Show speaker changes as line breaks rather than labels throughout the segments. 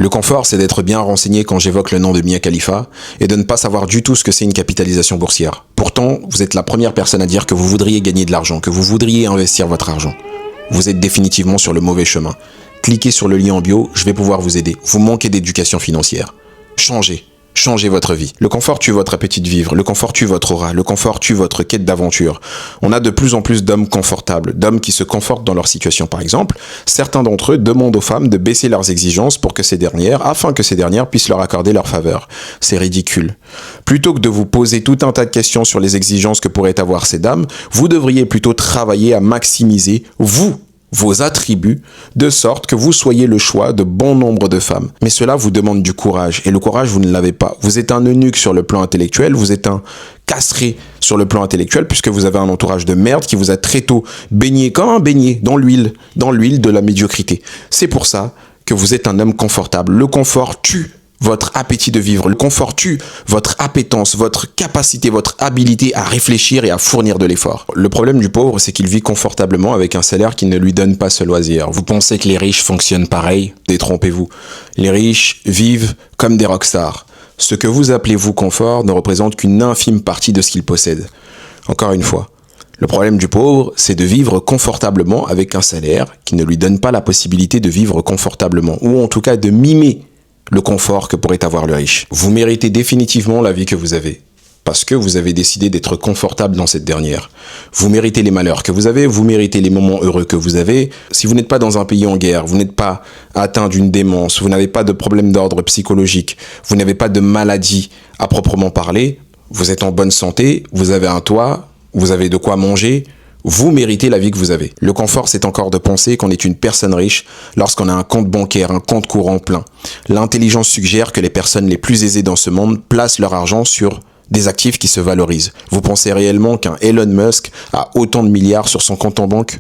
Le confort, c'est d'être bien renseigné quand j'évoque le nom de Mia Khalifa et de ne pas savoir du tout ce que c'est une capitalisation boursière. Pourtant, vous êtes la première personne à dire que vous voudriez gagner de l'argent, que vous voudriez investir votre argent. Vous êtes définitivement sur le mauvais chemin. Cliquez sur le lien en bio, je vais pouvoir vous aider. Vous manquez d'éducation financière. Changez. Changez votre vie. Le confort tue votre appétit de vivre, le confort tue votre aura, le confort tue votre quête d'aventure. On a de plus en plus d'hommes confortables, d'hommes qui se confortent dans leur situation. Par exemple, certains d'entre eux demandent aux femmes de baisser leurs exigences afin que ces dernières puissent leur accorder leur faveur. C'est ridicule. Plutôt que de vous poser tout un tas de questions sur les exigences que pourraient avoir ces dames, vous devriez plutôt travailler à maximiser vos attributs, de sorte que vous soyez le choix de bon nombre de femmes. Mais cela vous demande du courage, et le courage, vous ne l'avez pas. Vous êtes un eunuque sur le plan intellectuel, vous êtes un castré sur le plan intellectuel, puisque vous avez un entourage de merde qui vous a très tôt baigné comme un beignet dans l'huile de la médiocrité. C'est pour ça que vous êtes un homme confortable. Le confort tue votre appétit de vivre. Le confort tue votre appétence, votre capacité, votre habilité à réfléchir et à fournir de l'effort. Le problème du pauvre, c'est qu'il vit confortablement avec un salaire qui ne lui donne pas ce loisir. Vous pensez que les riches fonctionnent pareil? Détrompez-vous. Les riches vivent comme des rockstars. Ce que vous appelez vous confort ne représente qu'une infime partie de ce qu'ils possèdent. Encore une fois, le problème du pauvre, c'est de vivre confortablement avec un salaire qui ne lui donne pas la possibilité de vivre confortablement, ou en tout cas de mimer le confort que pourrait avoir le riche. Vous méritez définitivement la vie que vous avez, parce que vous avez décidé d'être confortable dans cette dernière. Vous méritez les malheurs que vous avez, vous méritez les moments heureux que vous avez. Si vous n'êtes pas dans un pays en guerre, vous n'êtes pas atteint d'une démence, vous n'avez pas de problème d'ordre psychologique, vous n'avez pas de maladie à proprement parler, vous êtes en bonne santé, vous avez un toit, vous avez de quoi manger, vous méritez la vie que vous avez. Le confort, c'est encore de penser qu'on est une personne riche lorsqu'on a un compte bancaire, un compte courant plein. L'intelligence suggère que les personnes les plus aisées dans ce monde placent leur argent sur des actifs qui se valorisent. Vous pensez réellement qu'un Elon Musk a autant de milliards sur son compte en banque ?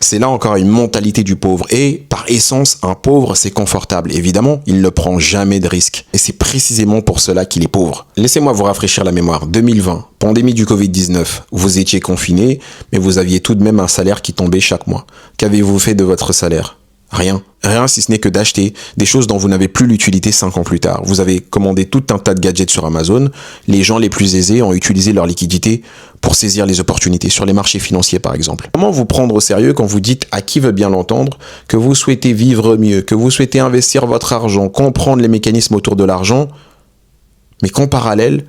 C'est là encore une mentalité du pauvre. Et par essence, un pauvre, c'est confortable. Évidemment, il ne prend jamais de risques. Et c'est précisément pour cela qu'il est pauvre. Laissez-moi vous rafraîchir la mémoire. 2020, pandémie du Covid-19. Vous étiez confiné, mais vous aviez tout de même un salaire qui tombait chaque mois. Qu'avez-vous fait de votre salaire ? Rien. Rien si ce n'est que d'acheter des choses dont vous n'avez plus l'utilité 5 ans plus tard. Vous avez commandé tout un tas de gadgets sur Amazon. Les gens les plus aisés ont utilisé leur liquidité pour saisir les opportunités sur les marchés financiers par exemple. Comment vous prendre au sérieux quand vous dites à qui veut bien l'entendre que vous souhaitez vivre mieux, que vous souhaitez investir votre argent, comprendre les mécanismes autour de l'argent, mais qu'en parallèle,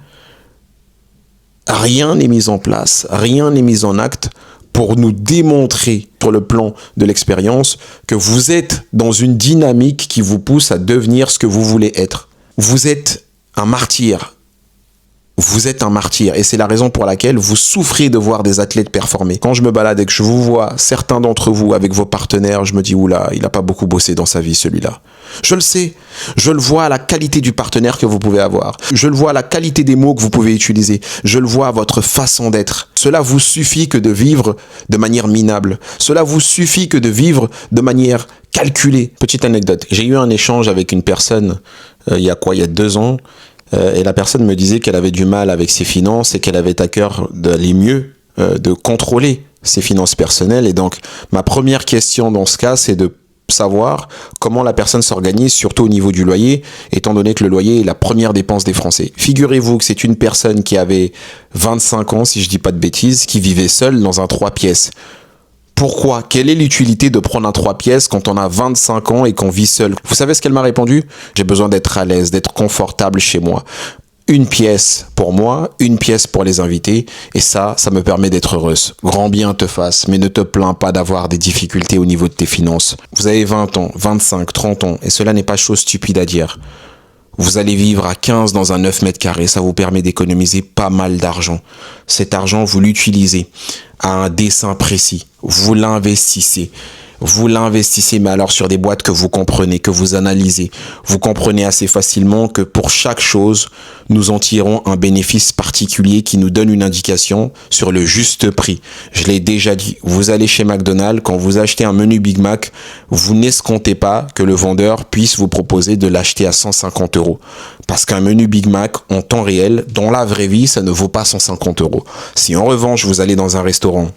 rien n'est mis en place, rien n'est mis en acte pour nous démontrer sur le plan de l'expérience que vous êtes dans une dynamique qui vous pousse à devenir ce que vous voulez être. Vous êtes un martyr. Vous êtes un martyr et c'est la raison pour laquelle vous souffrez de voir des athlètes performer. Quand je me balade et que je vous vois, certains d'entre vous avec vos partenaires, je me dis oula, il n'a pas beaucoup bossé dans sa vie celui-là. Je le sais, je le vois à la qualité du partenaire que vous pouvez avoir. Je le vois à la qualité des mots que vous pouvez utiliser. Je le vois à votre façon d'être. Cela vous suffit que de vivre de manière minable. Cela vous suffit que de vivre de manière calculée. Petite anecdote, j'ai eu un échange avec une personne il y a 2 ans. Et la personne me disait qu'elle avait du mal avec ses finances et qu'elle avait à cœur d'aller mieux, de contrôler ses finances personnelles. Et donc, ma première question dans ce cas, c'est de savoir comment la personne s'organise, surtout au niveau du loyer, étant donné que le loyer est la première dépense des Français. Figurez-vous que c'est une personne qui avait 25 ans, si je dis pas de bêtises, qui vivait seule dans un 3 pièces. Pourquoi ? Quelle est l'utilité de prendre un 3 pièces quand on a 25 ans et qu'on vit seul ? Vous savez ce qu'elle m'a répondu ? J'ai besoin d'être à l'aise, d'être confortable chez moi. Une pièce pour moi, une pièce pour les invités, et ça me permet d'être heureuse. Grand bien te fasse, mais ne te plains pas d'avoir des difficultés au niveau de tes finances. Vous avez 20 ans, 25, 30 ans, et cela n'est pas chose stupide à dire. Vous allez vivre à 15 dans un 9 mètres carrés, ça vous permet d'économiser pas mal d'argent. Cet argent, vous l'utilisez à un dessein précis. Vous l'investissez. Vous l'investissez, mais alors sur des boîtes que vous comprenez, que vous analysez. Vous comprenez assez facilement que pour chaque chose, nous en tirons un bénéfice particulier qui nous donne une indication sur le juste prix. Je l'ai déjà dit, vous allez chez McDonald's, quand vous achetez un menu Big Mac, vous n'escomptez pas que le vendeur puisse vous proposer de l'acheter à 150 €. Parce qu'un menu Big Mac, en temps réel, dans la vraie vie, ça ne vaut pas 150 €. Si en revanche, vous allez dans un restaurant,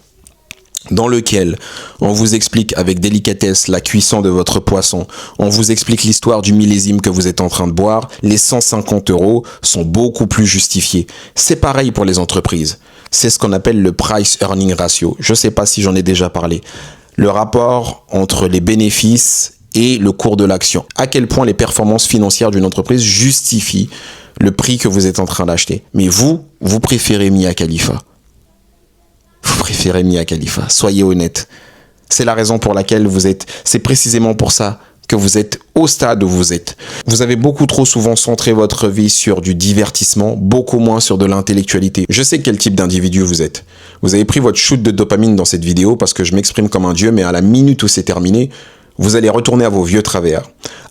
dans lequel on vous explique avec délicatesse la cuisson de votre poisson, on vous explique l'histoire du millésime que vous êtes en train de boire, les 150 € sont beaucoup plus justifiés. C'est pareil pour les entreprises. C'est ce qu'on appelle le price earning ratio. Je ne sais pas si j'en ai déjà parlé. Le rapport entre les bénéfices et le cours de l'action. À quel point les performances financières d'une entreprise justifient le prix que vous êtes en train d'acheter. Mais vous préférez Mia Khalifa. Vous préférez Mia Khalifa. Soyez honnête. C'est la raison pour laquelle vous êtes... C'est précisément pour ça que vous êtes au stade où vous êtes. Vous avez beaucoup trop souvent centré votre vie sur du divertissement, beaucoup moins sur de l'intellectualité. Je sais quel type d'individu vous êtes. Vous avez pris votre shoot de dopamine dans cette vidéo parce que je m'exprime comme un dieu, mais à la minute où c'est terminé, vous allez retourner à vos vieux travers.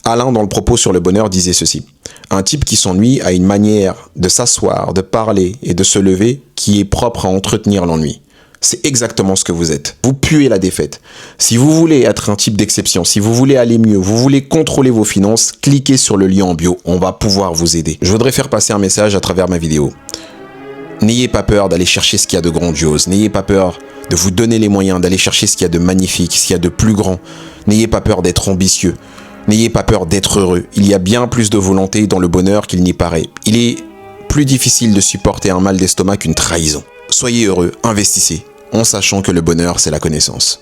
Alain, dans le propos sur le bonheur, disait ceci. Un type qui s'ennuie a une manière de s'asseoir, de parler et de se lever qui est propre à entretenir l'ennui. C'est exactement ce que vous êtes. Vous puez la défaite. Si vous voulez être un type d'exception, si vous voulez aller mieux, vous voulez contrôler vos finances, cliquez sur le lien en bio. On va pouvoir vous aider. Je voudrais faire passer un message à travers ma vidéo. N'ayez pas peur d'aller chercher ce qu'il y a de grandiose. N'ayez pas peur de vous donner les moyens d'aller chercher ce qu'il y a de magnifique, ce qu'il y a de plus grand. N'ayez pas peur d'être ambitieux. N'ayez pas peur d'être heureux. Il y a bien plus de volonté dans le bonheur qu'il n'y paraît. Il est plus difficile de supporter un mal d'estomac qu'une trahison. Soyez heureux, investissez, en sachant que le bonheur, c'est la connaissance.